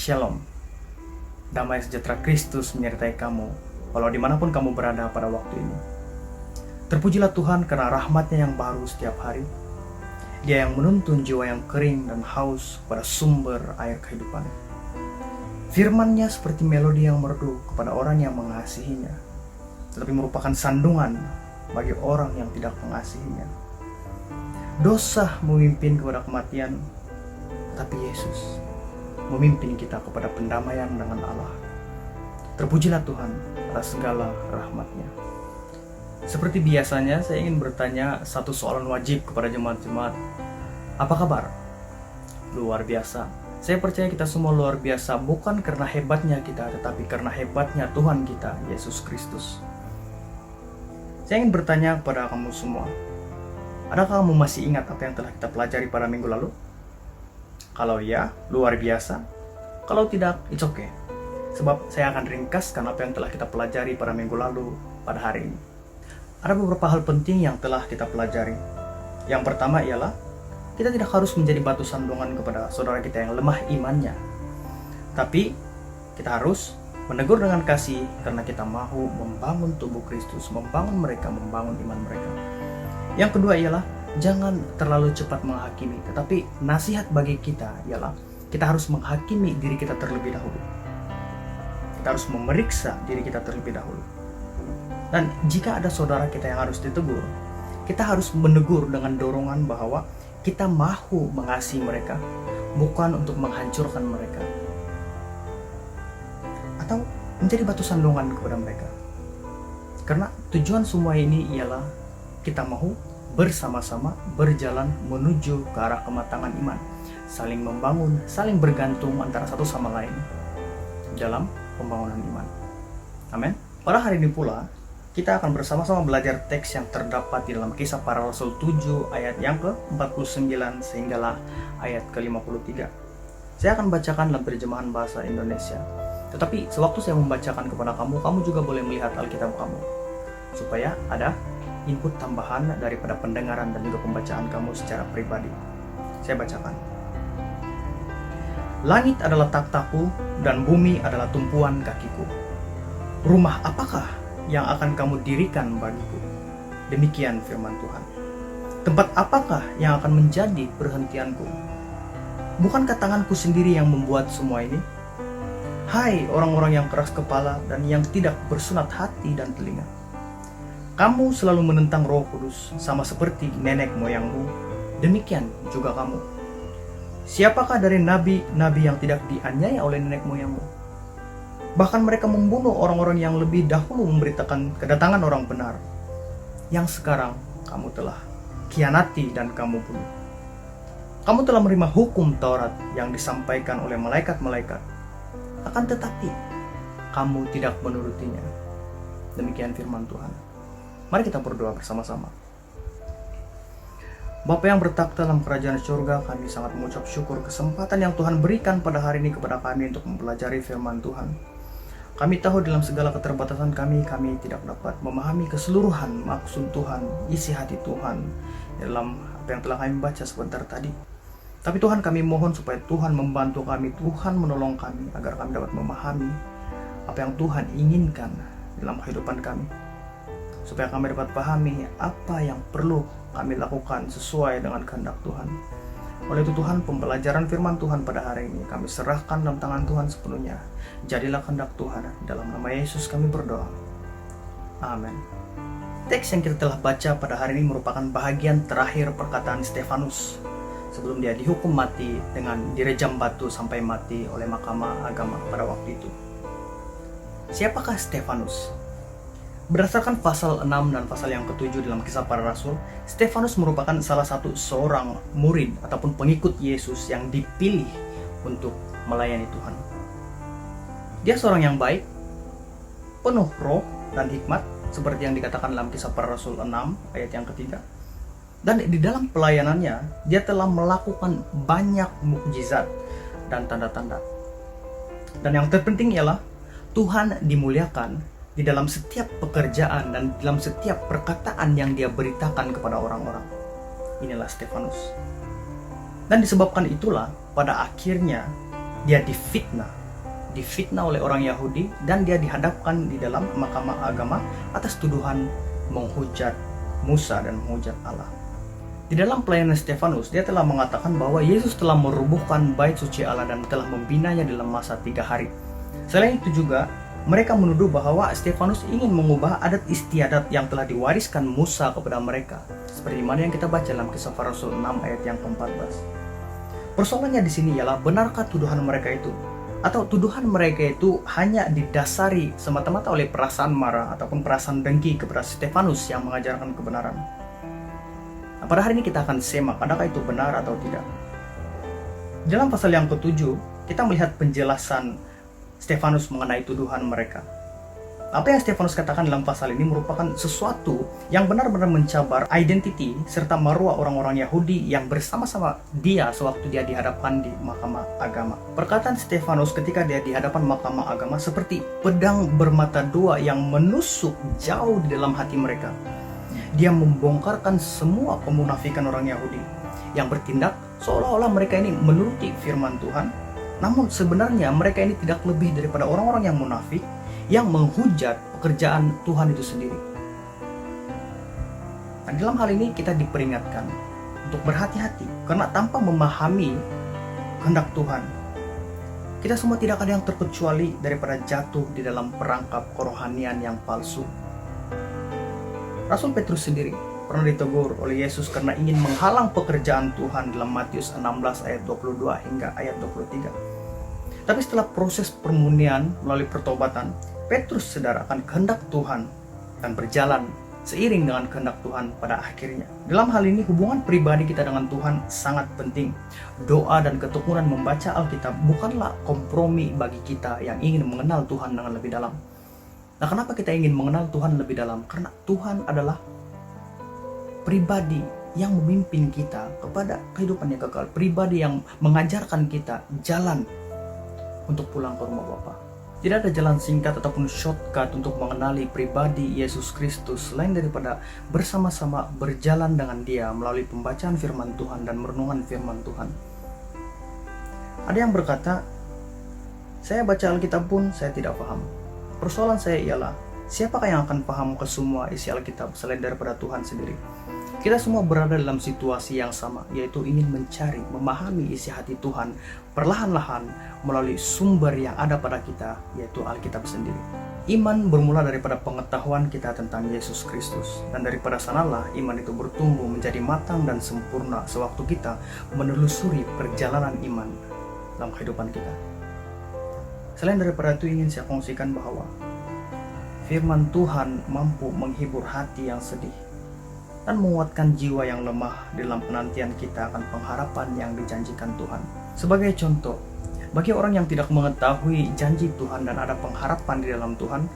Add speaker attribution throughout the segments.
Speaker 1: Shalom. Damai sejahtera Kristus menyertai kamu, walau dimanapun kamu berada pada waktu ini. Terpujilah Tuhan karena rahmat-Nya yang baru setiap hari. Dia yang menuntun jiwa yang kering dan haus pada sumber air kehidupan. Firman-Nya seperti melodi yang merdu kepada orang yang mengasihinya, tetapi merupakan sandungan bagi orang yang tidak mengasihinya. Dosa memimpin kepada kematian, tetapi Yesus memimpin kita kepada pendamaian dengan Allah. Terpujilah Tuhan atas segala rahmat-Nya. Seperti biasanya, saya ingin bertanya satu soalan wajib kepada jemaat-jemaat. Apa kabar? Luar biasa. Saya percaya kita semua luar biasa, bukan karena hebatnya kita, tetapi karena hebatnya Tuhan kita, Yesus Kristus. Saya ingin bertanya kepada kamu semua, adakah kamu masih ingat apa yang telah kita pelajari pada minggu lalu? Kalau ya, luar biasa. Kalau tidak, it's okay. Sebab saya akan ringkaskan apa yang telah kita pelajari pada minggu lalu pada hari ini. Ada beberapa hal penting yang telah kita pelajari. Yang pertama ialah, kita tidak harus menjadi batu sandungan kepada saudara kita yang lemah imannya. Tapi, kita harus menegur dengan kasih karena kita mahu membangun tubuh Kristus, membangun mereka, membangun iman mereka. Yang kedua ialah, jangan terlalu cepat menghakimi, tetapi nasihat bagi kita ialah kita harus menghakimi diri kita terlebih dahulu. Kita harus memeriksa diri kita terlebih dahulu. Dan jika ada saudara kita yang harus ditegur, kita harus menegur dengan dorongan bahwa kita mahu mengasihi mereka, bukan untuk menghancurkan mereka atau menjadi batu sandungan kepada mereka. Karena tujuan semua ini ialah kita mahu bersama-sama berjalan menuju ke arah kematangan iman, saling membangun, saling bergantung antara satu sama lain dalam pembangunan iman. Amin. Pada hari ini pula, kita akan bersama-sama belajar teks yang terdapat di dalam Kisah Para Rasul 7 ayat yang ke-49 sehinggalah ayat ke-53. Saya akan bacakan dalam terjemahan bahasa Indonesia. Tetapi sewaktu saya membacakan kepada kamu, kamu juga boleh melihat Alkitab kamu, supaya ada input tambahan daripada pendengaran dan juga pembacaan kamu secara pribadi. Saya bacakan. Langit adalah takhtaku dan bumi adalah tumpuan kakiku. Rumah apakah yang akan kamu dirikan bagiku? Demikian firman Tuhan. Tempat apakah yang akan menjadi perhentianku? Bukankah tanganku sendiri yang membuat semua ini? Hai orang-orang yang keras kepala dan yang tidak bersunat hati dan telinga. Kamu selalu menentang Roh Kudus, sama seperti nenek moyangmu, demikian juga kamu. Siapakah dari nabi-nabi yang tidak dianiaya oleh nenek moyangmu? Bahkan mereka membunuh orang-orang yang lebih dahulu memberitakan kedatangan orang benar, yang sekarang kamu telah khianati dan kamu bunuh. Kamu telah menerima hukum Taurat yang disampaikan oleh malaikat-malaikat, akan tetapi kamu tidak menurutinya. Demikian firman Tuhan. Mari kita berdoa bersama-sama. Bapa yang bertakhta dalam kerajaan surga, kami sangat mengucap syukur kesempatan yang Tuhan berikan pada hari ini kepada kami untuk mempelajari firman Tuhan. Kami tahu dalam segala keterbatasan kami tidak dapat memahami keseluruhan maksud Tuhan, isi hati Tuhan dalam apa yang telah kami baca sebentar tadi. Tapi Tuhan, kami mohon supaya Tuhan membantu kami, Tuhan menolong kami agar kami dapat memahami apa yang Tuhan inginkan dalam kehidupan kami, supaya kami dapat pahami apa yang perlu kami lakukan sesuai dengan kehendak Tuhan. Oleh itu Tuhan, pembelajaran firman Tuhan pada hari ini kami serahkan dalam tangan Tuhan sepenuhnya. Jadilah kehendak Tuhan, dalam nama Yesus kami berdoa. Amin. Teks yang kita telah baca pada hari ini merupakan bahagian terakhir perkataan Stefanus sebelum dia dihukum mati dengan direjam batu sampai mati oleh mahkamah agama pada waktu itu. Siapakah Stefanus? Berdasarkan pasal 6 dan pasal yang ke-7 dalam Kisah Para Rasul, Stefanus merupakan salah satu seorang murid ataupun pengikut Yesus yang dipilih untuk melayani Tuhan. Dia seorang yang baik, penuh roh dan hikmat, seperti yang dikatakan dalam Kisah Para Rasul 6 ayat yang ketiga. Dan di dalam pelayanannya, dia telah melakukan banyak mukjizat dan tanda-tanda. Dan yang terpenting ialah Tuhan dimuliakan di dalam setiap pekerjaan dan dalam setiap perkataan yang dia beritakan kepada orang-orang. Inilah Stefanus. Dan disebabkan itulah pada akhirnya Dia difitnah oleh orang Yahudi, dan dia dihadapkan di dalam mahkamah agama atas tuduhan menghujat Musa dan menghujat Allah. Di dalam pelayanan Stefanus, dia telah mengatakan bahwa Yesus telah merubuhkan bait suci Allah dan telah membinanya dalam masa 3 hari. Selain itu juga, mereka menuduh bahwa Stefanus ingin mengubah adat istiadat yang telah diwariskan Musa kepada mereka, seperti mana yang kita baca dalam Kisah Para Rasul 6 ayat yang ke-14. Persoalannya di sini ialah, benarkah tuduhan mereka itu? Atau tuduhan mereka itu hanya didasari semata-mata oleh perasaan marah ataupun perasaan dengki kepada Stefanus yang mengajarkan kebenaran? Nah, pada hari ini kita akan semak adakah itu benar atau tidak. Dalam pasal yang ke-7, kita melihat penjelasan Stefanus mengenai tuduhan mereka. Apa yang Stefanus katakan dalam pasal ini merupakan sesuatu yang benar-benar mencabar identiti serta marwah orang-orang Yahudi yang bersama-sama dia sewaktu dia dihadapkan di mahkamah agama. Perkataan Stefanus ketika dia di hadapan mahkamah agama seperti pedang bermata dua yang menusuk jauh di dalam hati mereka. Dia membongkarkan semua kemunafikan orang Yahudi yang bertindak seolah-olah mereka ini menuruti firman Tuhan, namun sebenarnya mereka ini tidak lebih daripada orang-orang yang munafik yang menghujat pekerjaan Tuhan itu sendiri. Nah, dalam hal ini kita diperingatkan untuk berhati-hati, karena tanpa memahami kehendak Tuhan, kita semua tidak ada yang terkecuali daripada jatuh di dalam perangkap kerohanian yang palsu. Rasul Petrus sendiri pernah ditegur oleh Yesus karena ingin menghalang pekerjaan Tuhan dalam Matius 16 ayat 22 hingga ayat 23. Tapi setelah proses permurnian melalui pertobatan, Petrus sadar akan kehendak Tuhan dan berjalan seiring dengan kehendak Tuhan pada akhirnya. Dalam hal ini, hubungan pribadi kita dengan Tuhan sangat penting. Doa dan ketekunan membaca Alkitab bukanlah kompromi bagi kita yang ingin mengenal Tuhan dengan lebih dalam. Nah, kenapa kita ingin mengenal Tuhan lebih dalam? Karena Tuhan adalah pribadi yang memimpin kita kepada kehidupan yang kekal. Pribadi yang mengajarkan kita jalan untuk pulang ke rumah Bapa. Tidak ada jalan singkat ataupun shortcut untuk mengenali pribadi Yesus Kristus selain daripada bersama-sama berjalan dengan Dia melalui pembacaan firman Tuhan dan merenungan firman Tuhan. Ada yang berkata, saya baca Alkitab pun saya tidak paham. Persoalan saya ialah, siapakah yang akan paham ke semua isi Alkitab selain daripada Tuhan sendiri? Kita semua berada dalam situasi yang sama, yaitu ingin mencari, memahami isi hati Tuhan perlahan-lahan melalui sumber yang ada pada kita, yaitu Alkitab sendiri. Iman bermula daripada pengetahuan kita tentang Yesus Kristus, dan daripada sanalah iman itu bertumbuh menjadi matang dan sempurna sewaktu kita menelusuri perjalanan iman dalam kehidupan kita. Selain daripada itu, ingin saya kongsikan bahwa firman Tuhan mampu menghibur hati yang sedih dan menguatkan jiwa yang lemah dalam penantian kita akan pengharapan yang dijanjikan Tuhan. Sebagai contoh, bagi orang yang tidak mengetahui janji Tuhan dan ada pengharapan di dalam Tuhan,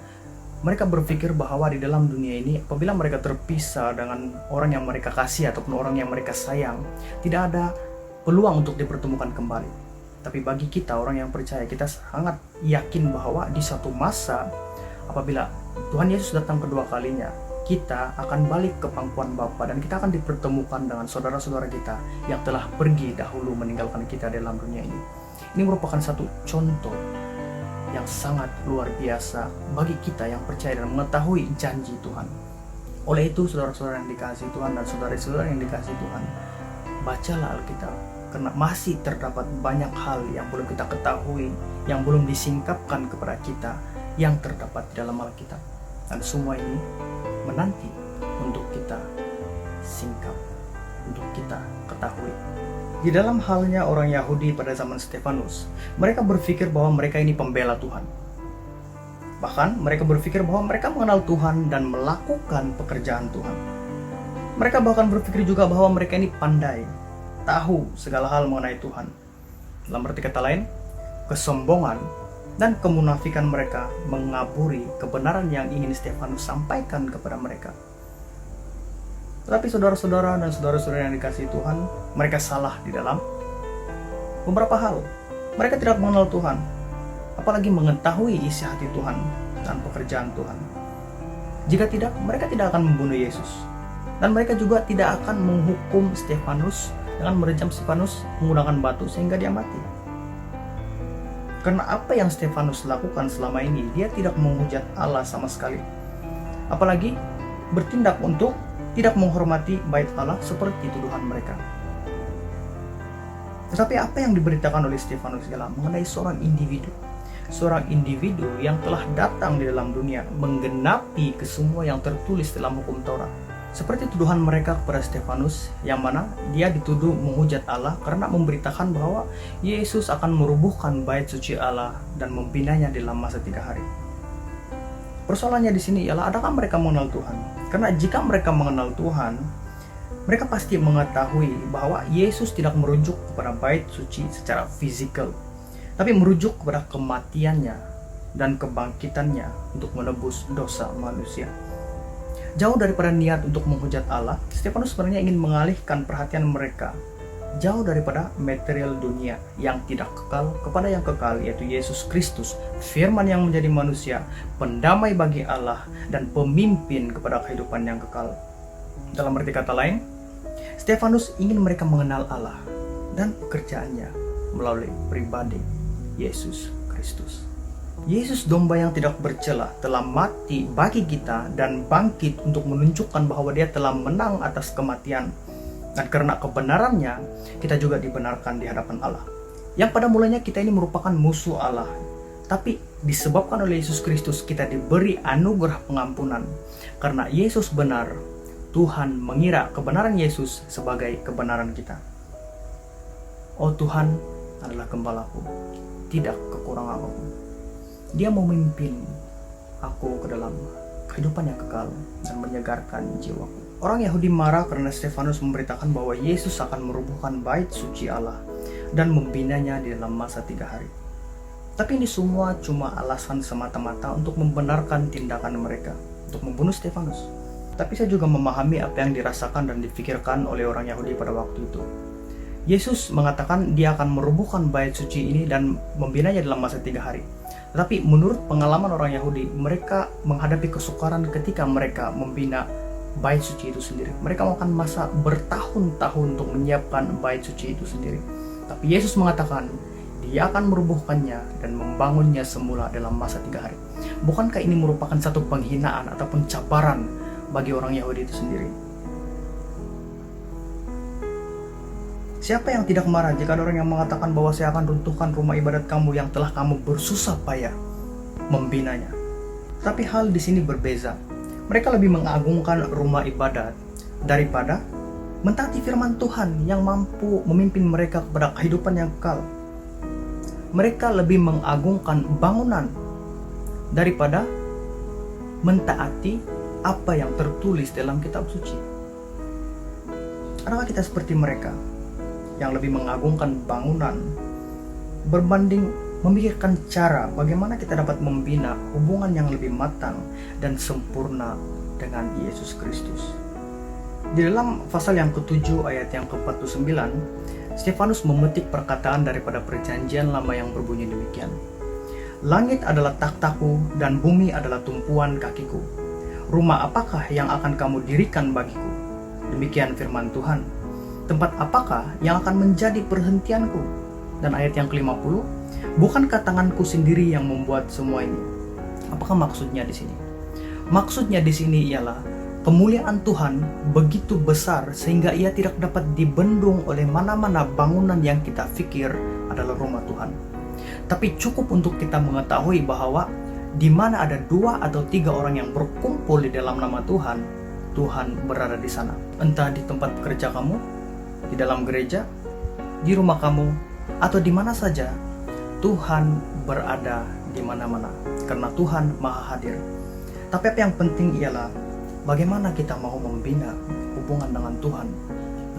Speaker 1: mereka berpikir bahwa di dalam dunia ini apabila mereka terpisah dengan orang yang mereka kasih ataupun orang yang mereka sayang, tidak ada peluang untuk dipertemukan kembali. Tapi bagi kita orang yang percaya, kita sangat yakin bahwa di satu masa apabila Tuhan Yesus datang kedua kalinya, kita akan balik ke pangkuan Bapa dan kita akan dipertemukan dengan saudara-saudara kita yang telah pergi dahulu meninggalkan kita dalam dunia ini. Ini merupakan satu contoh yang sangat luar biasa bagi kita yang percaya dan mengetahui janji Tuhan. Oleh itu, saudara-saudara yang dikasihi Tuhan dan saudara-saudara yang dikasihi Tuhan, bacalah Alkitab, karena masih terdapat banyak hal yang belum kita ketahui, yang belum disingkapkan kepada kita, yang terdapat di dalam Alkitab. Dan semua ini menanti untuk kita singkap, untuk kita ketahui. Di dalam halnya orang Yahudi pada zaman Stefanus, mereka berpikir bahwa mereka ini pembela Tuhan. Bahkan mereka berpikir bahwa mereka mengenal Tuhan dan melakukan pekerjaan Tuhan. Mereka bahkan berpikir juga bahwa mereka ini pandai, tahu segala hal mengenai Tuhan. Dalam arti kata lain, kesombongan dan kemunafikan mereka mengaburi kebenaran yang ingin Stefanus sampaikan kepada mereka. Tetapi saudara-saudara dan saudara-saudara yang dikasihi Tuhan, mereka salah di dalam beberapa hal. Mereka tidak mengenal Tuhan, apalagi mengetahui isi hati Tuhan dan pekerjaan Tuhan. Jika tidak, mereka tidak akan membunuh Yesus. Dan mereka juga tidak akan menghukum Stefanus dengan merejam Stefanus menggunakan batu sehingga dia mati. Karena apa yang Stefanus lakukan selama ini, dia tidak menghujat Allah sama sekali. Apalagi bertindak untuk tidak menghormati bait Allah seperti tuduhan mereka. Tetapi apa yang diberitakan oleh Stefanus ialah mengenai seorang individu. Seorang individu yang telah datang di dalam dunia menggenapi kesemua yang tertulis dalam hukum Taurat. Seperti tuduhan mereka kepada Stefanus, yang mana dia dituduh menghujat Allah karena memberitakan bahwa Yesus akan merubuhkan bait suci Allah dan membinanya dalam masa 3 hari. Persoalannya di sini ialah, adakah mereka mengenal Tuhan? Karena jika mereka mengenal Tuhan, mereka pasti mengetahui bahwa Yesus tidak merujuk kepada bait suci secara fisikal, tapi merujuk kepada kematiannya dan kebangkitannya untuk menebus dosa manusia. Jauh daripada niat untuk menghujat Allah, Stefanus sebenarnya ingin mengalihkan perhatian mereka jauh daripada material dunia yang tidak kekal kepada yang kekal, yaitu Yesus Kristus, firman yang menjadi manusia, pendamai bagi Allah, dan pemimpin kepada kehidupan yang kekal. Dalam arti kata lain, Stefanus ingin mereka mengenal Allah dan pekerjaannya melalui pribadi Yesus Kristus. Yesus, domba yang tidak bercela, telah mati bagi kita dan bangkit untuk menunjukkan bahwa dia telah menang atas kematian. Dan karena kebenarannya, kita juga dibenarkan di hadapan Allah. Yang pada mulanya kita ini merupakan musuh Allah, tapi disebabkan oleh Yesus Kristus kita diberi anugerah pengampunan. Karena Yesus benar, Tuhan mengira kebenaran Yesus sebagai kebenaran kita. Oh, Tuhan adalah gembalaku, tidak kekurangan apapun. Dia memimpin aku ke dalam kehidupan yang kekal dan menyegarkan jiwaku. Orang Yahudi marah karena Stefanus memberitakan bahwa Yesus akan merubuhkan bait suci Allah dan membinanya di dalam masa 3 hari. Tapi ini semua cuma alasan semata-mata untuk membenarkan tindakan mereka untuk membunuh Stefanus. Tapi saya juga memahami apa yang dirasakan dan dipikirkan oleh orang Yahudi pada waktu itu. Yesus mengatakan dia akan merubuhkan bait suci ini dan membinanya dalam masa 3 hari. Tetapi menurut pengalaman orang Yahudi, mereka menghadapi kesukaran ketika mereka membina bait suci itu sendiri. Mereka akan masa bertahun-tahun untuk menyiapkan bait suci itu sendiri. Tapi Yesus mengatakan dia akan merubuhkannya dan membangunnya semula dalam masa 3 hari. Bukankah ini merupakan satu penghinaan ataupun cabaran bagi orang Yahudi itu sendiri? Siapa yang tidak marah jika ada orang yang mengatakan bahwa saya akan runtuhkan rumah ibadat kamu yang telah kamu bersusah payah membinanya? Tapi hal di sini berbeza. Mereka lebih mengagungkan rumah ibadat daripada mentaati firman Tuhan yang mampu memimpin mereka kepada kehidupan yang kekal. Mereka lebih mengagungkan bangunan daripada mentaati apa yang tertulis dalam kitab suci. Adakah kita seperti mereka yang lebih mengagungkan bangunan berbanding memikirkan cara bagaimana kita dapat membina hubungan yang lebih matang dan sempurna dengan Yesus Kristus? Di dalam pasal yang ke-7 ayat yang ke-49, Stefanus memetik perkataan daripada perjanjian lama yang berbunyi demikian. Langit adalah takhtaku dan bumi adalah tumpuan kakiku. Rumah apakah yang akan kamu dirikan bagiku? Demikian firman Tuhan. Tempat apakah yang akan menjadi perhentianku? Dan ayat yang ke-50, bukankah tanganku sendiri yang membuat semua ini? Apakah maksudnya di sini? Maksudnya di sini ialah kemuliaan Tuhan begitu besar sehingga ia tidak dapat dibendung oleh mana-mana bangunan yang kita pikir adalah rumah Tuhan. Tapi cukup untuk kita mengetahui bahwa di mana ada 2 atau 3 orang yang berkumpul di dalam nama Tuhan, Tuhan berada di sana. Entah di tempat kerja kamu, di dalam gereja, di rumah kamu, atau di mana saja, Tuhan berada di mana-mana karena Tuhan Maha Hadir. Tapi apa yang penting ialah bagaimana kita mau membina hubungan dengan Tuhan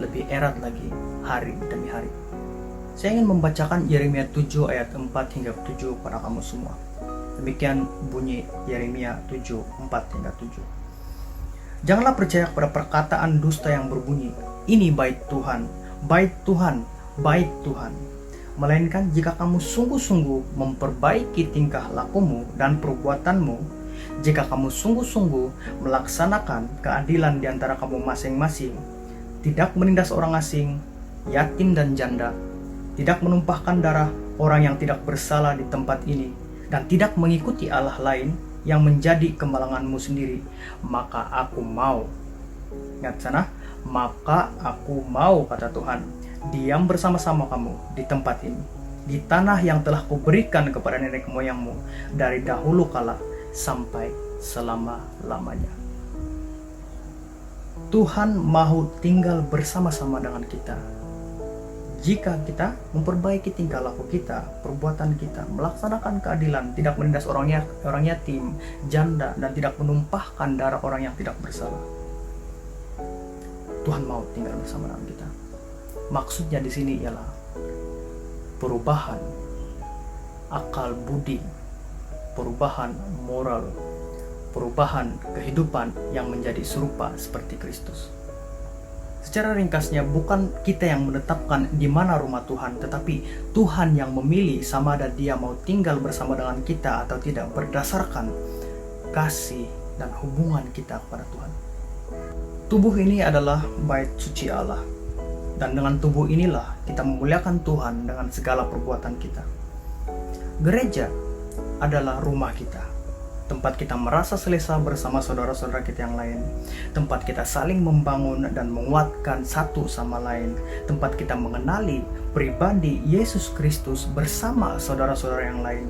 Speaker 1: lebih erat lagi hari demi hari. Saya ingin membacakan Yeremia 7 ayat 4 hingga 7 pada kamu semua. Demikian bunyi Yeremia 7, 4 hingga 7. Janganlah percaya kepada perkataan dusta yang berbunyi, ini bait Tuhan, bait Tuhan, bait Tuhan. Melainkan jika kamu sungguh-sungguh memperbaiki tingkah lakumu dan perbuatanmu, jika kamu sungguh-sungguh melaksanakan keadilan di antara kamu masing-masing, tidak menindas orang asing, yatim dan janda, tidak menumpahkan darah orang yang tidak bersalah di tempat ini, dan tidak mengikuti Allah lain yang menjadi kemalanganmu sendiri, maka aku mau. Ingat sana, maka aku mau, kata Tuhan, diam bersama-sama kamu di tempat ini, di tanah yang telah kuberikan kepada nenek moyangmu dari dahulu kala sampai selama-lamanya. Tuhan mau tinggal bersama-sama dengan kita jika kita memperbaiki tingkah laku kita, perbuatan kita, melaksanakan keadilan, tidak menindas orang yatim, janda, dan tidak menumpahkan darah orang yang tidak bersalah. Tuhan mau tinggal bersama dengan kita. Maksudnya di sini ialah perubahan akal budi, perubahan moral, perubahan kehidupan yang menjadi serupa seperti Kristus. Secara ringkasnya, bukan kita yang menetapkan di mana rumah Tuhan, tetapi Tuhan yang memilih sama ada Dia mau tinggal bersama dengan kita atau tidak berdasarkan kasih dan hubungan kita kepada Tuhan. Tubuh ini adalah bait suci Allah, dan dengan tubuh inilah kita memuliakan Tuhan dengan segala perbuatan kita. Gereja adalah rumah kita, tempat kita merasa selesa bersama saudara-saudara kita yang lain, tempat kita saling membangun dan menguatkan satu sama lain, tempat kita mengenali pribadi Yesus Kristus bersama saudara-saudara yang lain.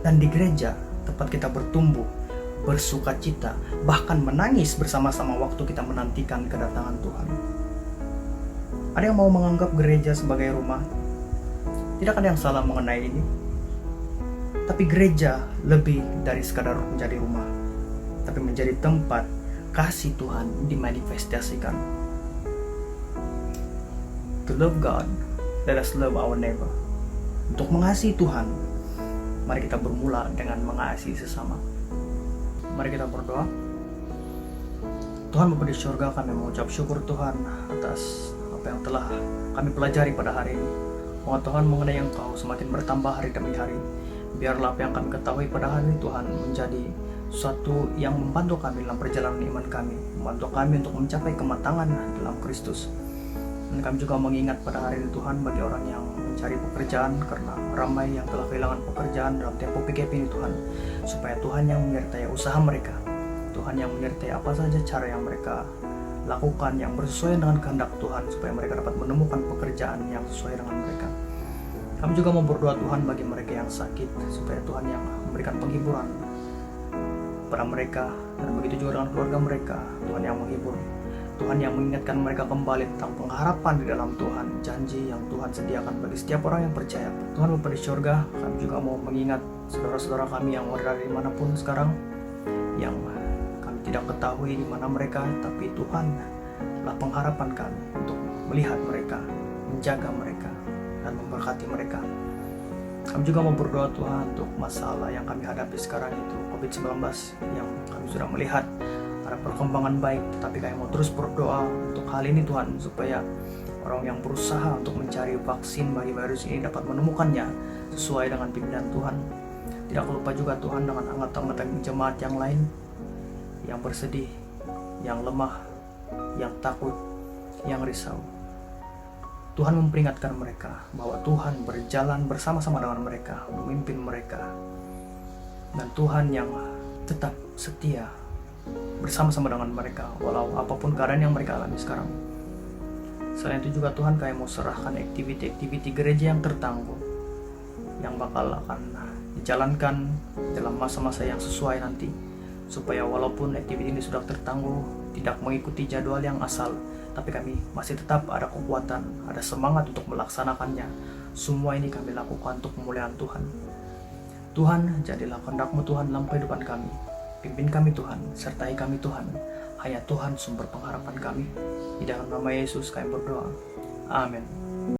Speaker 1: Dan di gereja, tempat kita bertumbuh, bersuka cita, bahkan menangis bersama-sama waktu kita menantikan kedatangan Tuhan. Ada yang mau menganggap gereja sebagai rumah? Tidak ada yang salah mengenai ini. Tapi gereja lebih dari sekadar menjadi rumah, tapi menjadi tempat kasih Tuhan dimanifestasikan. To love God, let us love our neighbor. Untuk mengasihi Tuhan, mari kita bermula dengan mengasihi sesama. Mari kita berdoa. Tuhan Bapa di surga, kami mengucap syukur Tuhan atas apa yang telah kami pelajari pada hari ini. Mohon Tuhan mengenai Engkau semakin bertambah hari demi hari. Biarlah apa yang kami ketahui pada hari ini Tuhan menjadi sesuatu yang membantu kami dalam perjalanan iman kami, membantu kami untuk mencapai kematangan dalam Kristus. Dan kami juga mengingat pada hari ini Tuhan bagi orang yang mencari pekerjaan, karena ramai yang telah kehilangan pekerjaan dalam tempo PKP ini Tuhan, supaya Tuhan yang menyertai usaha mereka, Tuhan yang menyertai apa saja cara yang mereka lakukan yang bersesuaian dengan kehendak Tuhan, supaya mereka dapat menemukan pekerjaan yang sesuai dengan mereka. Kami juga mau berdoa Tuhan bagi mereka yang sakit, supaya Tuhan yang memberikan penghiburan pada mereka, dan begitu juga dengan keluarga mereka. Tuhan yang menghibur, Tuhan yang mengingatkan mereka kembali tentang pengharapan di dalam Tuhan, janji yang Tuhan sediakan bagi setiap orang yang percaya. Tuhan Bapa di surga, kami juga mau mengingat saudara-saudara kami yang berada dimanapun sekarang, yang kami tidak ketahui di mana mereka, tapi Tuhan adalah pengharapan kami untuk melihat mereka, menjaga mereka, dan memberkati mereka. Kami juga mau berdoa Tuhan untuk masalah yang kami hadapi sekarang, itu COVID-19, yang kami sudah melihat ada perkembangan baik, tetapi kami mau terus berdoa untuk hal ini Tuhan, supaya orang yang berusaha untuk mencari vaksin bagi virus ini dapat menemukannya sesuai dengan pimpinan Tuhan. Tidak lupa juga Tuhan dengan anggota-anggota jemaat yang lain yang bersedih, yang lemah, yang takut, yang risau. Tuhan memperingatkan mereka bahwa Tuhan berjalan bersama-sama dengan mereka, memimpin mereka. Dan Tuhan yang tetap setia bersama-sama dengan mereka, walau apapun keadaan yang mereka alami sekarang. Selain itu juga Tuhan, kami mau serahkan aktiviti-aktiviti gereja yang tertangguh, yang bakal akan dijalankan dalam masa-masa yang sesuai nanti, supaya walaupun aktiviti ini sudah tertangguh, tidak mengikuti jadwal yang asal, tapi kami masih tetap ada kekuatan, ada semangat untuk melaksanakannya. Semua ini kami lakukan untuk kemuliaan Tuhan. Tuhan, jadilah kehendak-Mu Tuhan dalam kehidupan kami. Pimpin kami Tuhan, sertai kami Tuhan. Hanya Tuhan sumber pengharapan kami. Di dalam nama Yesus kami berdoa. Amin.